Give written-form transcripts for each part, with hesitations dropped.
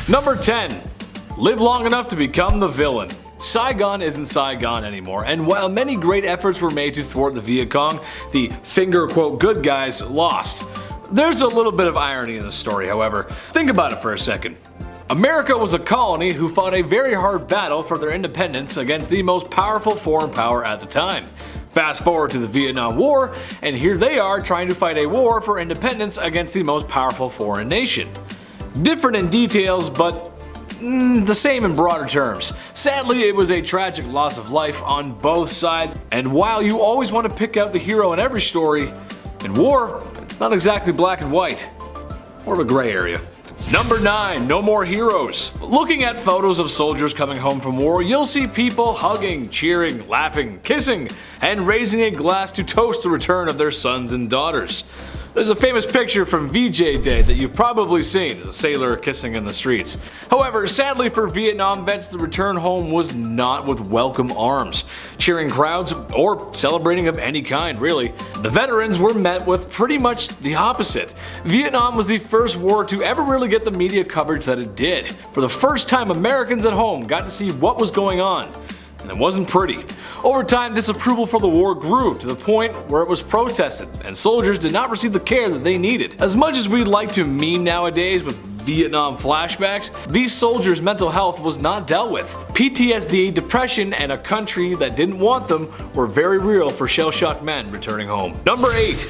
Number 10. Live long enough to become the villain. Saigon isn't Saigon anymore, and while many great efforts were made to thwart the Viet Cong, the finger quote good guys lost. There's a little bit of irony in the story, however. Think about it for a second. America was a colony who fought a very hard battle for their independence against the most powerful foreign power at the time. Fast forward to the Vietnam War, and here they are trying to fight a war for independence against the most powerful foreign nation. Different in details, but the same in broader terms. Sadly, it was a tragic loss of life on both sides, and while you always want to pick out the hero in every story, in war, it's not exactly black and white. More of a gray area. Number 9. No more heroes. Looking at photos of soldiers coming home from war, you'll see people hugging, cheering, laughing, kissing, and raising a glass to toast the return of their sons and daughters. There's a famous picture from VJ Day that you've probably seen, as a sailor kissing in the streets. However, sadly for Vietnam vets, the return home was not with welcome arms, cheering crowds, or celebrating of any kind, really. The veterans were met with pretty much the opposite. Vietnam was the first war to ever really get the media coverage that it did. For the first time, Americans at home got to see what was going on. And it wasn't pretty. Over time, disapproval for the war grew to the point where it was protested, and soldiers did not receive the care that they needed. As much as we'd like to meme nowadays with Vietnam flashbacks, these soldiers' mental health was not dealt with. PTSD, depression, and a country that didn't want them were very real for shell-shocked men returning home. Number 8.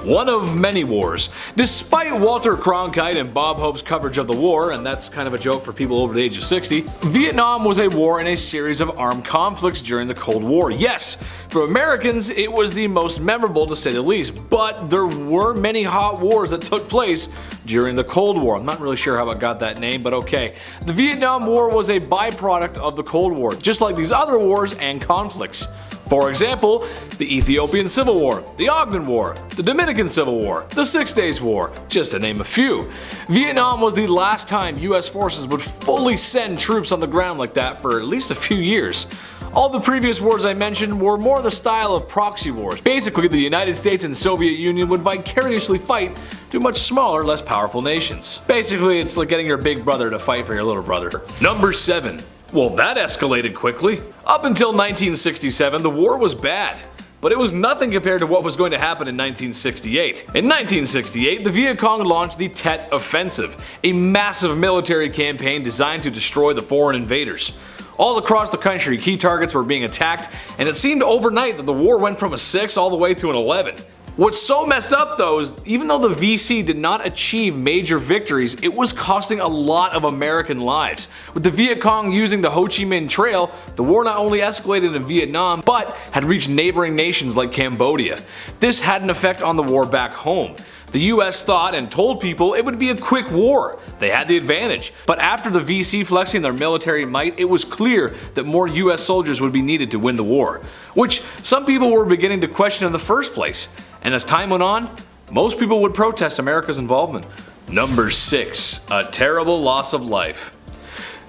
One of many wars. Despite Walter Cronkite and Bob Hope's coverage of the war, and that's kind of a joke for people over the age of 60, Vietnam was a war in a series of armed conflicts during the Cold War. Yes, for Americans it was the most memorable to say the least, but there were many hot wars that took place during the Cold War. I'm not really sure how it got that name, but okay. The Vietnam War was a byproduct of the Cold War, just like these other wars and conflicts. For example, the Ethiopian Civil War, the Ogden War, the Dominican Civil War, the Six Days War, just to name a few. Vietnam was the last time US forces would fully send troops on the ground like that for at least a few years. All the previous wars I mentioned were more the style of proxy wars. Basically, the United States and Soviet Union would vicariously fight to much smaller, less powerful nations. Basically, it's like getting your big brother to fight for your little brother. Number 7. Well, that escalated quickly. Up until 1967, the war was bad, but it was nothing compared to what was going to happen in 1968. In 1968, the Viet Cong launched the Tet Offensive, a massive military campaign designed to destroy the foreign invaders. All across the country, key targets were being attacked, and it seemed overnight that the war went from a 6 all the way to an 11. What's so messed up though is even though the VC did not achieve major victories, it was costing a lot of American lives. With the Viet Cong using the Ho Chi Minh Trail, the war not only escalated in Vietnam, but had reached neighboring nations like Cambodia. This had an effect on the war back home. The US thought and told people it would be a quick war. They had the advantage. But after the VC flexing their military might, it was clear that more US soldiers would be needed to win the war, which some people were beginning to question in the first place. And as time went on, most people would protest America's involvement. Number 6. A terrible loss of life.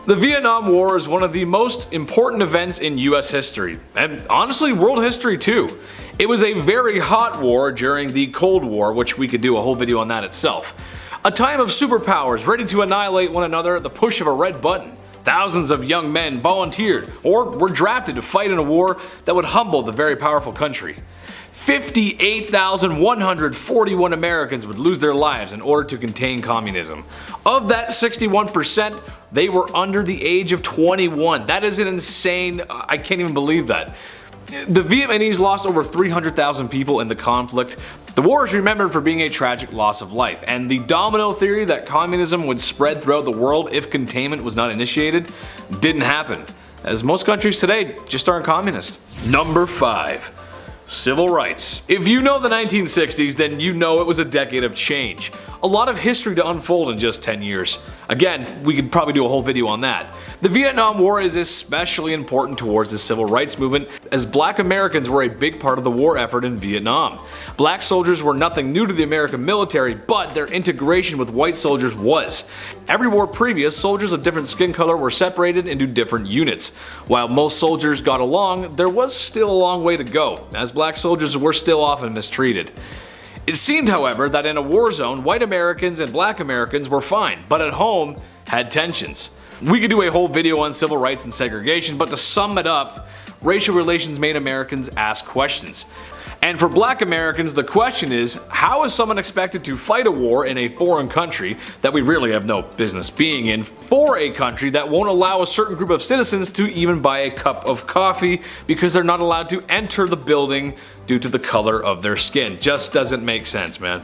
The Vietnam War is one of the most important events in US history, and honestly world history too. It was a very hot war during the Cold War, which we could do a whole video on that itself. A time of superpowers ready to annihilate one another at the push of a red button. Thousands of young men volunteered or were drafted to fight in a war that would humble the very powerful country. 58,141 Americans would lose their lives in order to contain communism. Of that 61%, they were under the age of 21. That is an insane, I can't even believe that. The Vietnamese lost over 300,000 people in the conflict. The war is remembered for being a tragic loss of life, and the domino theory that communism would spread throughout the world if containment was not initiated didn't happen, as most countries today just aren't communist. Number 5. Civil rights. If you know the 1960s, then you know it was a decade of change. A lot of history to unfold in just 10 years. Again, we could probably do a whole video on that. The Vietnam War is especially important towards the civil rights movement, as black Americans were a big part of the war effort in Vietnam. Black soldiers were nothing new to the American military, but their integration with white soldiers was. Every war previous, soldiers of different skin color were separated into different units. While most soldiers got along, there was still a long way to go, as black soldiers were still often mistreated. It seemed, however, that in a war zone, white Americans and black Americans were fine, but at home had tensions. We could do a whole video on civil rights and segregation, but to sum it up, racial relations made Americans ask questions. And for black Americans, the question is, how is someone expected to fight a war in a foreign country that we really have no business being in, for a country that won't allow a certain group of citizens to even buy a cup of coffee because they're not allowed to enter the building due to the color of their skin? Just doesn't make sense, man.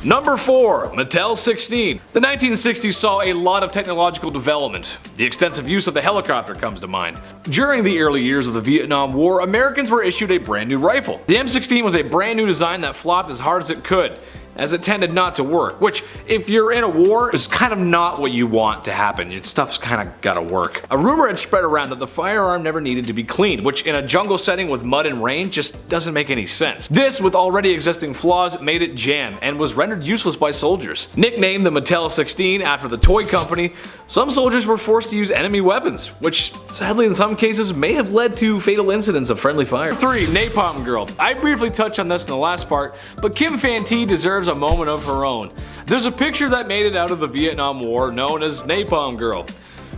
Number 4. Mattel 16. The 1960s saw a lot of technological development. The extensive use of the helicopter comes to mind. During the early years of the Vietnam War, Americans were issued a brand new rifle. The M16 was a brand new design that flopped as hard as it could, as it tended not to work, which, if you're in a war, is kind of not what you want to happen. Your stuff's kind of gotta work. A rumor had spread around that the firearm never needed to be cleaned, which in a jungle setting with mud and rain just doesn't make any sense. This, with already existing flaws, made it jam and was rendered useless by soldiers. Nicknamed the Mattel 16 after the toy company, some soldiers were forced to use enemy weapons, which sadly in some cases may have led to fatal incidents of friendly fire. 3. Napalm Girl. I briefly touched on this in the last part, but Kim Fantee deserves a moment of her own. There's a picture that made it out of the Vietnam War known as Napalm Girl.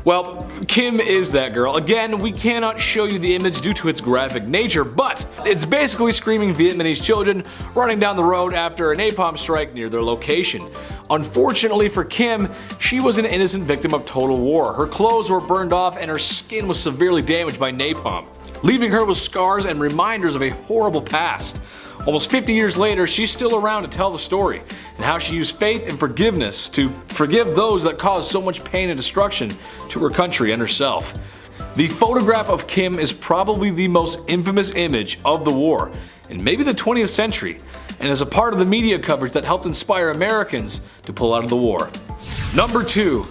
Well, Kim is that girl. Again, we cannot show you the image due to its graphic nature, but it's basically screaming Vietnamese children running down the road after a napalm strike near their location. Unfortunately for Kim, she was an innocent victim of total war. Her clothes were burned off and her skin was severely damaged by napalm, leaving her with scars and reminders of a horrible past. Almost 50 years later, she's still around to tell the story, and how she used faith and forgiveness to forgive those that caused so much pain and destruction to her country and herself. The photograph of Kim is probably the most infamous image of the war, and maybe the 20th century, and is a part of the media coverage that helped inspire Americans to pull out of the war. Number 2.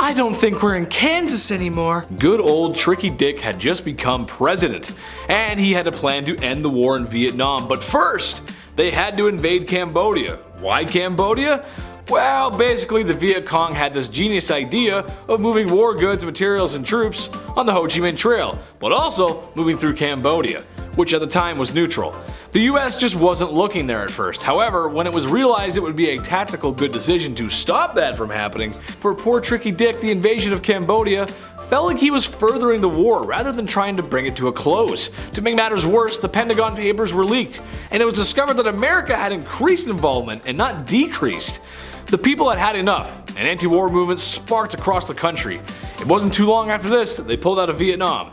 I don't think we're in Kansas anymore. Good old Tricky Dick had just become president, and he had a plan to end the war in Vietnam. But first, they had to invade Cambodia. Why Cambodia? Well, basically the Viet Cong had this genius idea of moving war goods, materials, and troops on the Ho Chi Minh Trail, but also moving through Cambodia, which at the time was neutral. The US just wasn't looking there at first. However, when it was realized it would be a tactical good decision to stop that from happening, for poor Tricky Dick, the invasion of Cambodia felt like he was furthering the war rather than trying to bring it to a close. To make matters worse, the Pentagon Papers were leaked, and it was discovered that America had increased involvement and not decreased. The people had had enough, and anti-war movements sparked across the country. It wasn't too long after this that they pulled out of Vietnam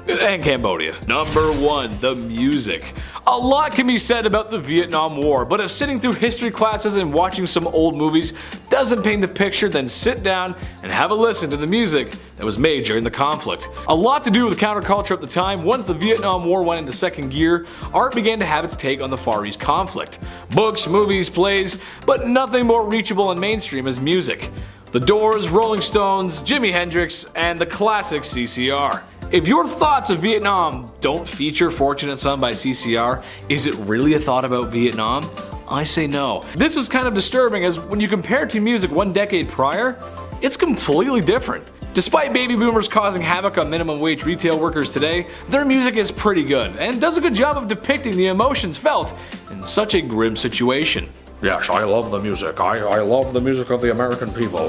and Cambodia. Number 1. The music. A lot can be said about the Vietnam War, but if sitting through history classes and watching some old movies doesn't paint the picture, then sit down and have a listen to the music that was made during the conflict. A lot to do with counterculture at the time. Once the Vietnam War went into second gear, art began to have its take on the Far East conflict. Books, movies, plays, but nothing more reachable and mainstream as music. The Doors, Rolling Stones, Jimi Hendrix, and the classic CCR. If your thoughts of Vietnam don't feature Fortunate Son by CCR, is it really a thought about Vietnam? I say no. This is kind of disturbing, as when you compare to music one decade prior, it's completely different. Despite baby boomers causing havoc on minimum wage retail workers today, their music is pretty good and does a good job of depicting the emotions felt in such a grim situation. Yes, I love the music. I love the music of the American people.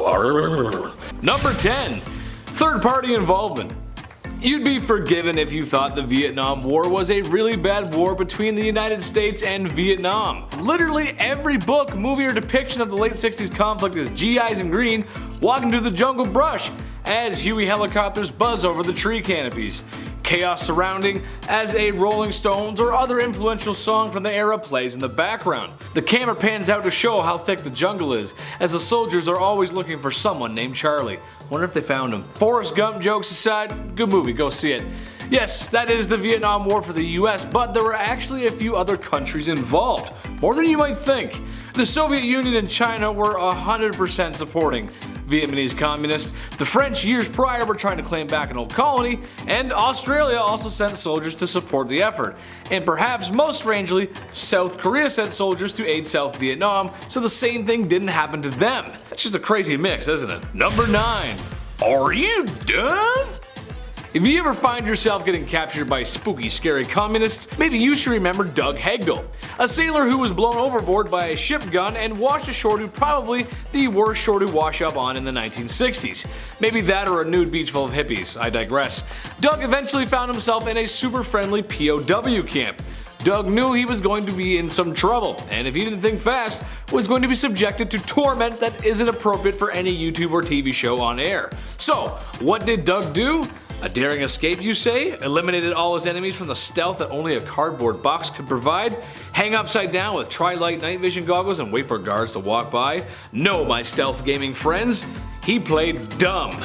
Number 10. Third-party involvement. You'd be forgiven if you thought the Vietnam War was a really bad war between the United States and Vietnam. Literally every book, movie, or depiction of the late 60s conflict is GIs in green walking through the jungle brush as Huey helicopters buzz over the tree canopies. Chaos surrounding as a Rolling Stones or other influential song from the era plays in the background. The camera pans out to show how thick the jungle is, as the soldiers are always looking for someone named Charlie. Wonder if they found him. Forrest Gump jokes aside, good movie, go see it. Yes, that is the Vietnam War for the US, but there were actually a few other countries involved, more than you might think. The Soviet Union and China were 100% supporting Vietnamese communists. The French years prior were trying to claim back an old colony, and Australia also sent soldiers to support the effort. And perhaps most strangely, South Korea sent soldiers to aid South Vietnam, so the same thing didn't happen to them. That's just a crazy mix, isn't it? Number 9. Are you done? If you ever find yourself getting captured by spooky, scary communists, maybe you should remember Doug Hegdel, a sailor who was blown overboard by a ship gun and washed ashore to probably the worst shore to wash up on in the 1960s. Maybe that or a nude beach full of hippies, I digress. Doug eventually found himself in a super friendly POW camp. Doug knew he was going to be in some trouble, and if he didn't think fast, was going to be subjected to torment that isn't appropriate for any YouTube or TV show on air. So, what did Doug do? A daring escape, you say? Eliminated all his enemies from the stealth that only a cardboard box could provide? Hang upside down with tri-light night vision goggles and wait for guards to walk by? No, my stealth gaming friends. He played dumb.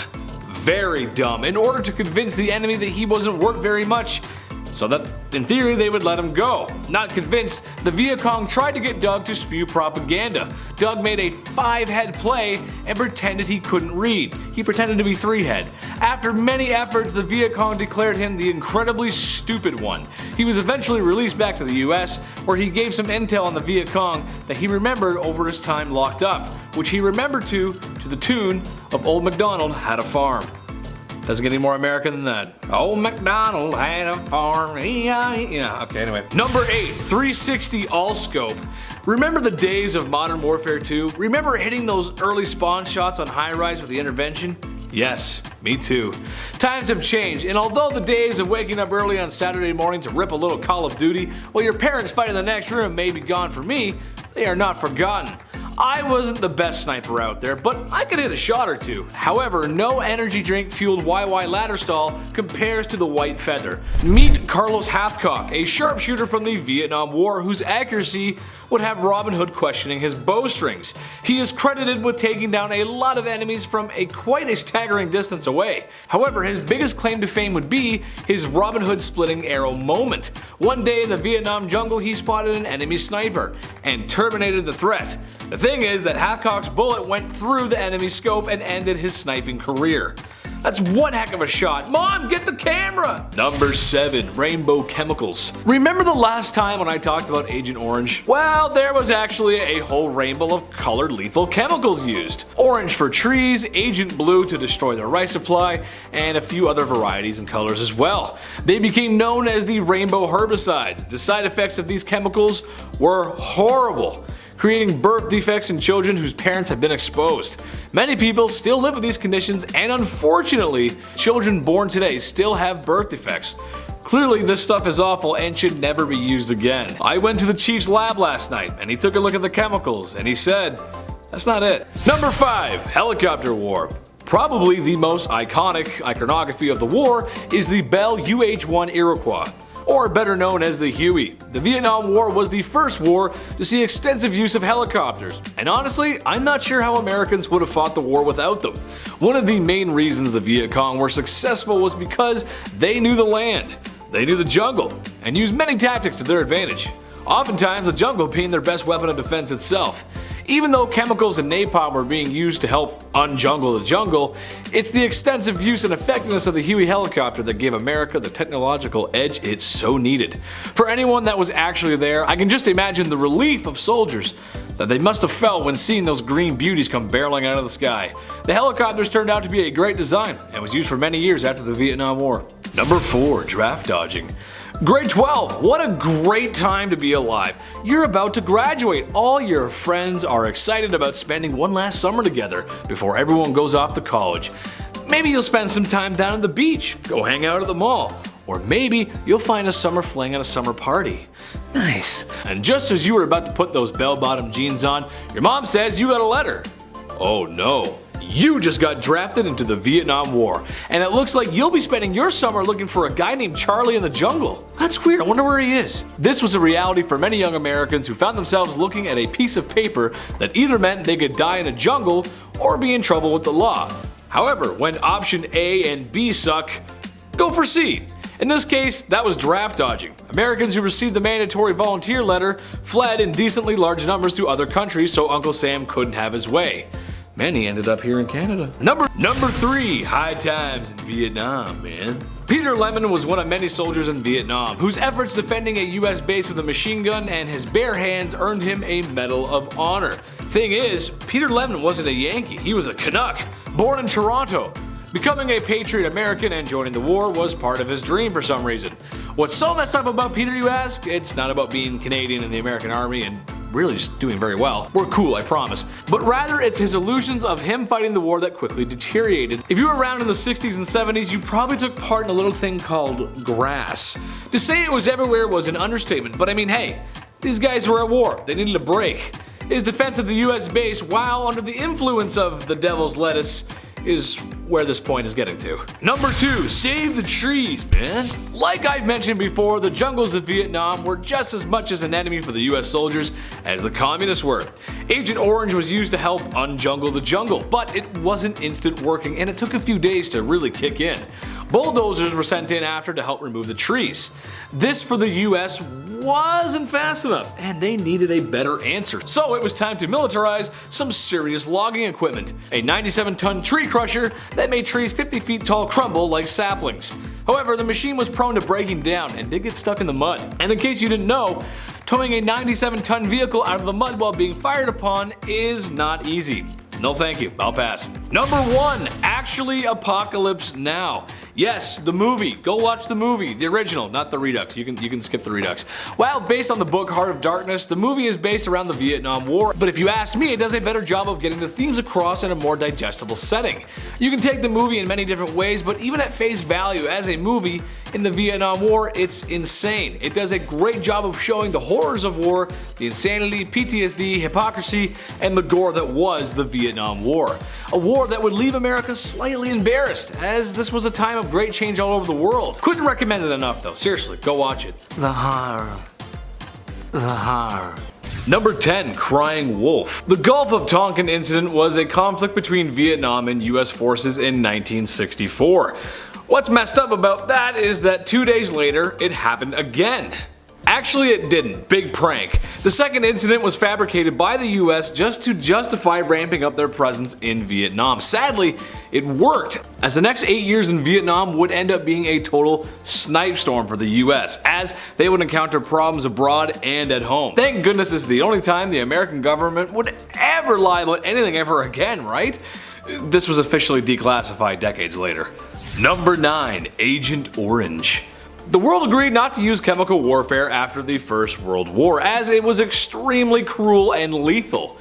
Very dumb, in order to convince the enemy that he wasn't worth very much, so that in theory they would let him go. Not convinced, the Vietcong tried to get Doug to spew propaganda. Doug made a 5-head play and pretended he couldn't read. He pretended to be 3-head. After many efforts, the Vietcong declared him the incredibly stupid one. He was eventually released back to the US, where he gave some intel on the Vietcong that he remembered over his time locked up, which he remembered to the tune of Old MacDonald Had a Farm. Doesn't get any more American than that. Old MacDonald had a farm. Yeah, okay, anyway. Number 8, 360 all scope. Remember the days of Modern Warfare 2? Remember hitting those early spawn shots on high rise with the intervention? Yes, me too. Times have changed, and although the days of waking up early on Saturday morning to rip a little Call of Duty while your parents fight in the next room may be gone for me, they are not forgotten. I wasn't the best sniper out there, but I could hit a shot or two. However, no energy drink fueled YY ladder stall compares to the White Feather. Meet Carlos Hathcock, a sharpshooter from the Vietnam War whose accuracy would have Robin Hood questioning his bowstrings. He is credited with taking down a lot of enemies from quite a staggering distance away. However, his biggest claim to fame would be his Robin Hood splitting arrow moment. One day in the Vietnam jungle, he spotted an enemy sniper and terminated the threat. The thing is that Hathcock's bullet went through the enemy's scope and ended his sniping career. That's one heck of a shot. Mom, get the camera! Number 7, rainbow chemicals. Remember the last time when I talked about Agent Orange? Well, there was actually a whole rainbow of colored lethal chemicals used. Orange for trees, Agent Blue to destroy the rice supply, and a few other varieties and colors as well. They became known as the rainbow herbicides. The side effects of these chemicals were horrible, creating birth defects in children whose parents have been exposed. Many people still live with these conditions, and unfortunately, children born today still have birth defects. Clearly, this stuff is awful and should never be used again. I went to the chief's lab last night, and he took a look at the chemicals, and he said, that's not it. Number 5, helicopter war. Probably the most iconic iconography of the war is the Bell UH-1 Iroquois, or better known as the Huey. The Vietnam War was the first war to see extensive use of helicopters, and honestly, I'm not sure how Americans would have fought the war without them. One of the main reasons the Viet Cong were successful was because they knew the land, they knew the jungle, and used many tactics to their advantage. Oftentimes, the jungle being their best weapon of defense itself. Even though chemicals and napalm were being used to help unjungle the jungle, it's the extensive use and effectiveness of the Huey helicopter that gave America the technological edge it so needed. For anyone that was actually there, I can just imagine the relief of soldiers that they must have felt when seeing those green beauties come barreling out of the sky. The helicopters turned out to be a great design and was used for many years after the Vietnam War. Number 4, draft dodging. Grade 12, what a great time to be alive. You're about to graduate. All your friends are excited about spending one last summer together before everyone goes off to college. Maybe you'll spend some time down at the beach, go hang out at the mall, or maybe you'll find a summer fling at a summer party. Nice. And just as you were about to put those bell-bottom jeans on, your mom says you got a letter. Oh no. You just got drafted into the Vietnam War, and it looks like you'll be spending your summer looking for a guy named Charlie in the jungle. That's weird, I wonder where he is. This was a reality for many young Americans who found themselves looking at a piece of paper that either meant they could die in a jungle or be in trouble with the law. However, when option A and B suck, go for C. In this case, that was draft dodging. Americans who received the mandatory volunteer letter fled in decently large numbers to other countries so Uncle Sam couldn't have his way. Many ended up here in Canada. Number 3, high times in Vietnam, man. Peter Lemon was one of many soldiers in Vietnam whose efforts defending a US base with a machine gun and his bare hands earned him a Medal of Honor. Thing is, Peter Lemon wasn't a Yankee, he was a Canuck, born in Toronto. Becoming a patriot American and joining the war was part of his dream for some reason. What's so messed up about Peter, you ask? It's not about being Canadian in the American Army and really just doing very well. We're cool, I promise. But rather, it's his illusions of him fighting the war that quickly deteriorated. If you were around in the 60s and 70s, you probably took part in a little thing called grass. To say it was everywhere was an understatement, but I mean, hey, these guys were at war. They needed a break. His defense of the US base while under the influence of the devil's lettuce is where this point is getting to. Number 2, save the trees, man. Like I've mentioned before, the jungles of Vietnam were just as much as an enemy for the US soldiers as the communists were. Agent Orange was used to help unjungle the jungle, but it wasn't instant working and it took a few days to really kick in. Bulldozers were sent in after to help remove the trees. This for the US wasn't fast enough, and they needed a better answer. So it was time to militarize some serious logging equipment. A 97-ton tree crusher that made trees 50 feet tall crumble like saplings. However, the machine was prone to breaking down and did get stuck in the mud. And in case you didn't know, towing a 97-ton vehicle out of the mud while being fired upon is not easy. No thank you, I'll pass. Number 1, actually Apocalypse Now. Yes, the movie. Go watch the movie, the original, not the Redux. You can skip the Redux. While based on the book Heart of Darkness, the movie is based around the Vietnam War, but if you ask me, it does a better job of getting the themes across in a more digestible setting. You can take the movie in many different ways, but even at face value as a movie in the Vietnam War, it's insane. It does a great job of showing the horrors of war, the insanity, PTSD, hypocrisy, and the gore that was the Vietnam War. A war that would leave America slightly embarrassed, as this was a time of great change all over the world. Couldn't recommend it enough though, seriously, go watch it. The horror. Number 10, Crying Wolf. The Gulf of Tonkin incident was a conflict between Vietnam and US forces in 1964. What's messed up about that is that 2 days later, it happened again. Actually, it didn't. Big prank. The second incident was fabricated by the US just to justify ramping up their presence in Vietnam. Sadly, it worked, as the next 8 years in Vietnam would end up being a total snipe storm for the US, as they would encounter problems abroad and at home. Thank goodness this is the only time the American government would ever lie about anything ever again, right? This was officially declassified decades later. Number 9, Agent Orange. The world agreed not to use chemical warfare after the First World War, as it was extremely cruel and lethal.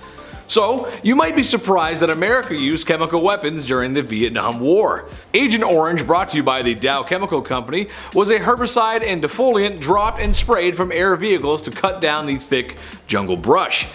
So, you might be surprised that America used chemical weapons during the Vietnam War. Agent Orange, brought to you by the Dow Chemical Company, was a herbicide and defoliant dropped and sprayed from air vehicles to cut down the thick jungle brush.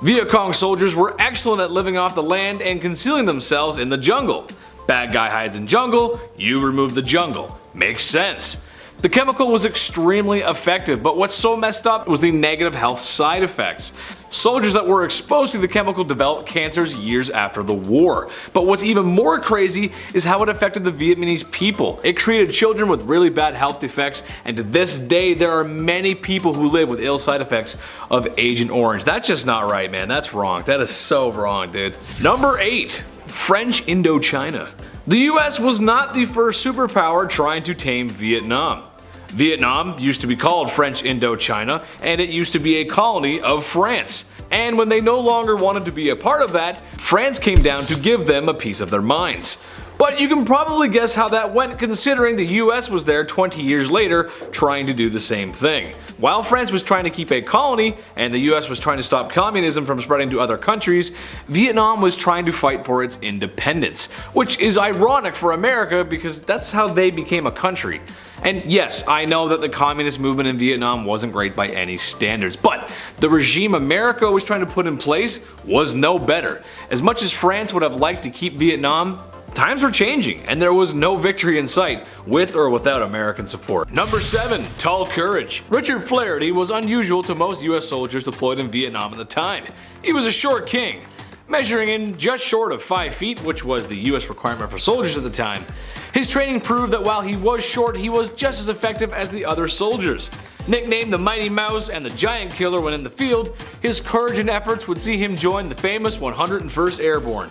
Viet Cong soldiers were excellent at living off the land and concealing themselves in the jungle. Bad guy hides in jungle, you remove the jungle. Makes sense. The chemical was extremely effective, but what's so messed up was the negative health side effects. Soldiers that were exposed to the chemical developed cancers years after the war. But what's even more crazy is how it affected the Vietnamese people. It created children with really bad health defects, and to this day there are many people who live with ill side effects of Agent Orange. That's just not right, man. That's wrong. That is so wrong, dude. Number 8, French Indochina. The US was not the first superpower trying to tame Vietnam. Vietnam used to be called French Indochina, and it used to be a colony of France. And when they no longer wanted to be a part of that, France came down to give them a piece of their minds. But you can probably guess how that went, considering the US was there 20 years later trying to do the same thing. While France was trying to keep a colony and the US was trying to stop communism from spreading to other countries, Vietnam was trying to fight for its independence, which is ironic for America because that's how they became a country. And yes, I know that the communist movement in Vietnam wasn't great by any standards, but the regime America was trying to put in place was no better. As much as France would have liked to keep Vietnam, times were changing, and there was no victory in sight, with or without American support. Number 7, Tall Courage. Richard Flaherty was unusual to most US soldiers deployed in Vietnam at the time. He was a short king, measuring in just short of 5 feet, which was the US requirement for soldiers at the time. His training proved that while he was short, he was just as effective as the other soldiers. Nicknamed the Mighty Mouse and the Giant Killer when in the field, his courage and efforts would see him join the famous 101st Airborne,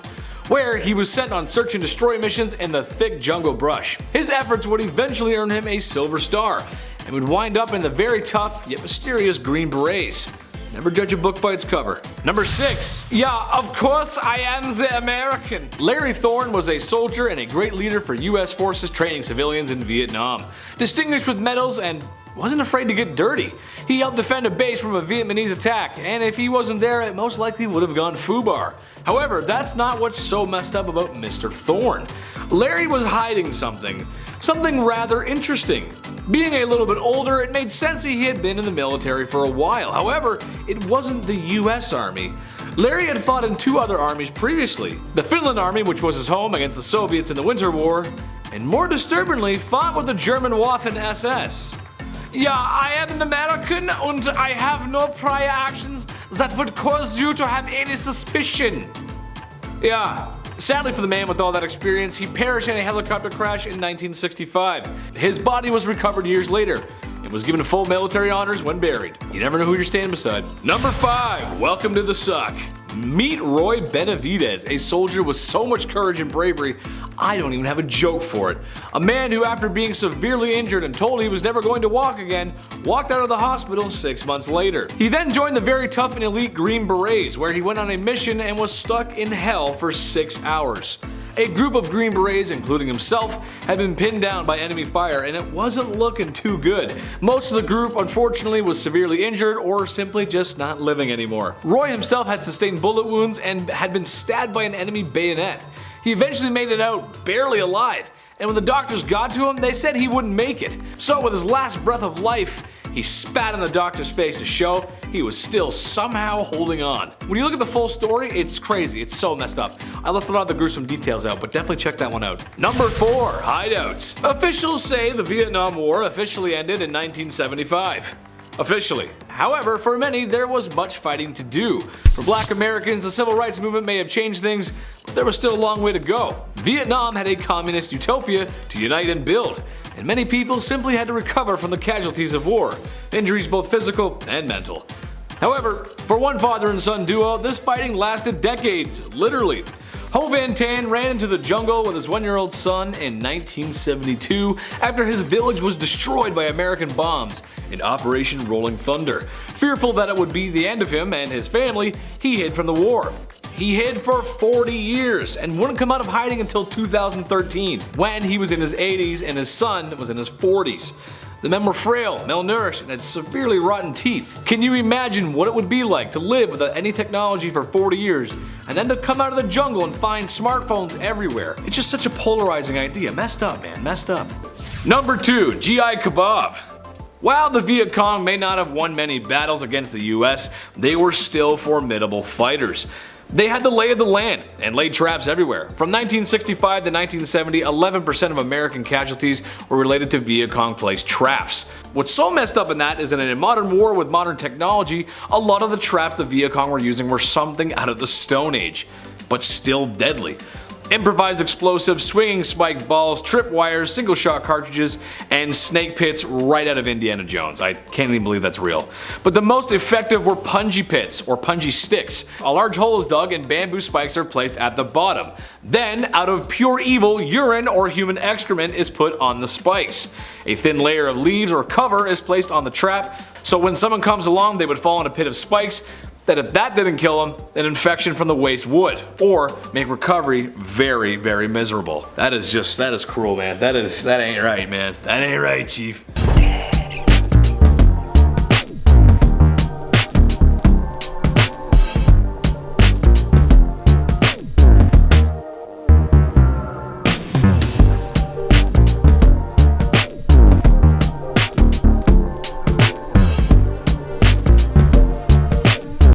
where he was sent on search and destroy missions in the thick jungle brush. His efforts would eventually earn him a Silver Star, and would wind up in the very tough yet mysterious Green Berets. Never judge a book by its cover. Number 6. Yeah, of course I am the American. Larry Thorne was a soldier and a great leader for US forces training civilians in Vietnam. Distinguished with medals and wasn't afraid to get dirty. He helped defend a base from a Vietnamese attack, and if he wasn't there, it most likely would have gone FUBAR. However, that's not what's so messed up about Mr. Thorne. Larry was hiding something rather interesting. Being a little bit older, it made sense that he had been in the military for a while. However, it wasn't the US Army. Larry had fought in 2 other armies previously. The Finland Army, which was his home against the Soviets in the Winter War, and more disturbingly, fought with the German Waffen SS. Yeah, I am an American and I have no prior actions that would cause you to have any suspicion. Yeah. Sadly for the man with all that experience, he perished in a helicopter crash in 1965. His body was recovered years later and was given full military honors when buried. You never know who you're standing beside. Number 5. Welcome to the suck. Meet Roy Benavidez, a soldier with so much courage and bravery, I don't even have a joke for it. A man who, after being severely injured and told he was never going to walk again, walked out of the hospital 6 months later. He then joined the very tough and elite Green Berets, where he went on a mission and was stuck in hell for 6 hours. A group of Green Berets, including himself, had been pinned down by enemy fire and it wasn't looking too good. Most of the group, unfortunately, was severely injured or simply just not living anymore. Roy himself had sustained bullet wounds and had been stabbed by an enemy bayonet. He eventually made it out barely alive, and when the doctors got to him, they said he wouldn't make it. So with his last breath of life, he spat in the doctor's face to show he was still somehow holding on. When you look at the full story, it's crazy. It's so messed up. I left a lot of the gruesome details out, but definitely check that one out. Number 4. Hideouts. Officials say the Vietnam War officially ended in 1975. Officially. However, for many, there was much fighting to do. For Black Americans, the civil rights movement may have changed things, but there was still a long way to go. Vietnam had a communist utopia to unite and build, and many people simply had to recover from the casualties of war, injuries both physical and mental. However, for one father and son duo, this fighting lasted decades, literally. Ho Van Tan ran into the jungle with his 1-year-old son in 1972 after his village was destroyed by American bombs in Operation Rolling Thunder. Fearful that it would be the end of him and his family, he hid from the war. He hid for 40 years and wouldn't come out of hiding until 2013, when he was in his 80s and his son was in his 40s. The men were frail, malnourished, and had severely rotten teeth. Can you imagine what it would be like to live without any technology for 40 years and then to come out of the jungle and find smartphones everywhere? It's just such a polarizing idea. Messed up, man, messed up. Number 2. GI Kebab. While the Viet Cong may not have won many battles against the US, they were still formidable fighters. They had the lay of the land and laid traps everywhere. From 1965 to 1970, 11% of American casualties were related to Viet Cong placed traps. What's so messed up in that is that in a modern war with modern technology, a lot of the traps the Viet Cong were using were something out of the Stone Age, but still deadly. Improvised explosives, swinging spiked balls, tripwires, single shot cartridges, and snake pits right out of Indiana Jones. I can't even believe that's real. But the most effective were punji pits, or punji sticks. A large hole is dug and bamboo spikes are placed at the bottom. Then, out of pure evil, urine or human excrement is put on the spikes. A thin layer of leaves or cover is placed on the trap, so when someone comes along they would fall in a pit of spikes that if that didn't kill them, an infection from the waste would, or make recovery very, very miserable. That is cruel, man. That ain't right, man. That ain't right, Chief.